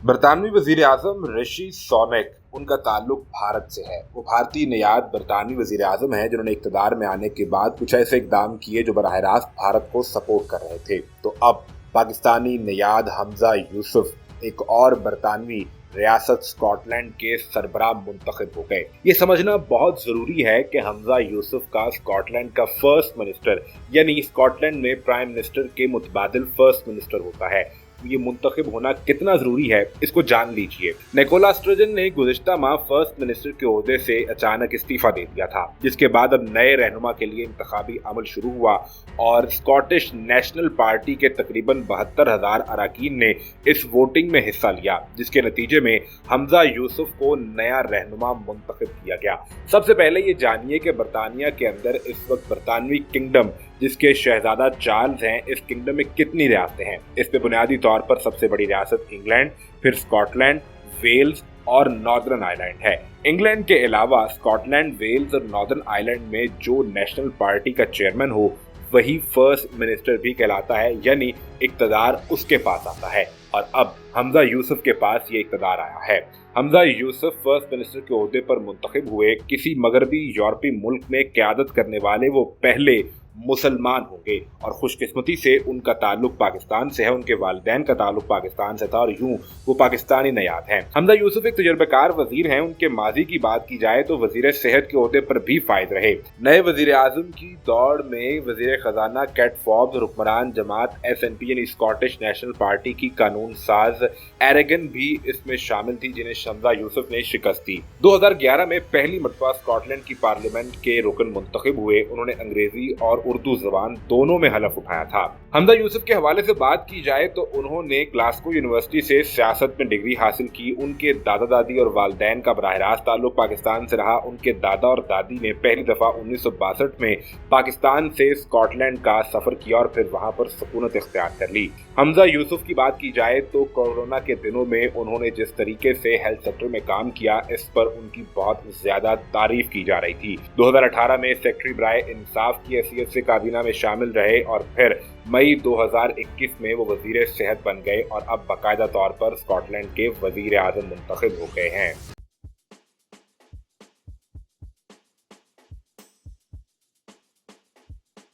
برطانوی वजीर आजम ऋषि सोनक उनका ताल्लुक भारत से है। वो भारतीय नयाद बरतानवी वजीर आजम है जिन्होंने इक़्तिदार में आने के बाद कुछ ऐसे इकदाम किए जो बराह रास्त भारत को सपोर्ट कर रहे थे। तो अब पाकिस्तानी नयाद हमजा यूसुफ एक और बरतानवी रियासत स्कॉटलैंड के सरबराह मुंतखब हो गए। ये समझना बहुत जरूरी है कि हमजा यूसुफ का स्कॉटलैंड का फर्स्ट मिनिस्टर यानी स्कॉटलैंड में प्राइम मिनिस्टर के मुतबादिल फर्स्ट मिनिस्टर होता है। ये मुंतखब होना कितना जरूरी है इसको जान लीजिए। निकोला स्टर्जन ने गुज़िश्ता माह फर्स्ट मिनिस्टर के ओहदे से अचानक इस्तीफा दे दिया था, जिसके बाद अब नए रहनुमा के लिए इंतखाबी अमल शुरू हुआ और स्कॉटिश नेशनल पार्टी के तकरीबन 72,000 अरकान ने इस वोटिंग में हिस्सा लिया, जिसके नतीजे में हमजा यूसुफ को नया रहनुमा मुंतखब किया गया। सबसे पहले ये जानिए कि बरतानिया के अंदर इस वक्त बरतानवी किंगडम जिसके शहजादा चार्ल्स हैं, इस किंगडम में कितनी रियासतें हैं। इस पे बुनियादी तौर पर सबसे बड़ी रियासत इंग्लैंड, फिर स्कॉटलैंड, वेल्स और नॉर्दर्न आयरलैंड है। इंग्लैंड के अलावा स्कॉटलैंड, वेल्स और नॉर्दर्न आयरलैंड में जो नेशनल पार्टी का चेयरमैन हो वही फर्स्ट मिनिस्टर भी कहलाता है, यानी इक़्तिदार उसके पास आता है। और अब हमजा यूसुफ के पास ये इक़्तिदार आया है। हमजा यूसुफ फर्स्ट मिनिस्टर के ओहदे पर मुंतखब हुए। किसी मगरबी यूरोपीय मुल्क में क़यादत करने वाले वो पहले मुसलमान होंगे और खुशकिस्मती से उनका ताल्लुक पाकिस्तान से है। उनके वालिदैन का ताल्लुक पाकिस्तान से था और यूं वो पाकिस्तानी नयाद हैं। हमजा यूसुफ एक तजुर्बेकार वजीर हैं। उनके माजी की बात की जाए तो वजीर सेहत के ओहदे पर भी फायद रहे। नए वजीर आजम की दौड़ में वजीर खजाना कैट फॉब्स और हुक्मरान जमात SNP यानी स्कॉटिश नेशनल पार्टी की कानून साज एरेगन भी इसमें शामिल थी, जिन्हें हमजा यूसुफ ने शिकस्त दी। 2011 में पहली मरतबा स्कॉटलैंड की पार्लियामेंट के रुकन मुंतखब हुए। उन्होंने अंग्रेजी और उर्दू जबान दोनों में हलफ उठाया था। हमजा यूसुफ के हवाले से बात की जाए तो उन्होंने ग्लासगो यूनिवर्सिटी से सियासत में डिग्री हासिल की। उनके दादा दादी और वालिदैन का बराह रास्त ताल्लुक पाकिस्तान से रहा। उनके दादा और दादी ने पहली दफा 1962 में पाकिस्तान से स्कॉटलैंड का सफर किया और फिर वहां पर सुकूनत इख्तियार कर ली। हमजा यूसुफ की बात की जाए तो कोरोना के दिनों में उन्होंने जिस तरीके से हेल्थ सेक्टर में काम किया, इस पर उनकी बहुत ज्यादा तारीफ की जा रही थी। 2018 में सेक्रेटरी बराए इंसाफ की हैसियत से काबीना में शामिल रहे और फिर मई 2021 में वो वजीर सेहत बन गए और अब बाकायदा तौर पर स्कॉटलैंड के वजीर आजम मुंतखब हो गए हैं।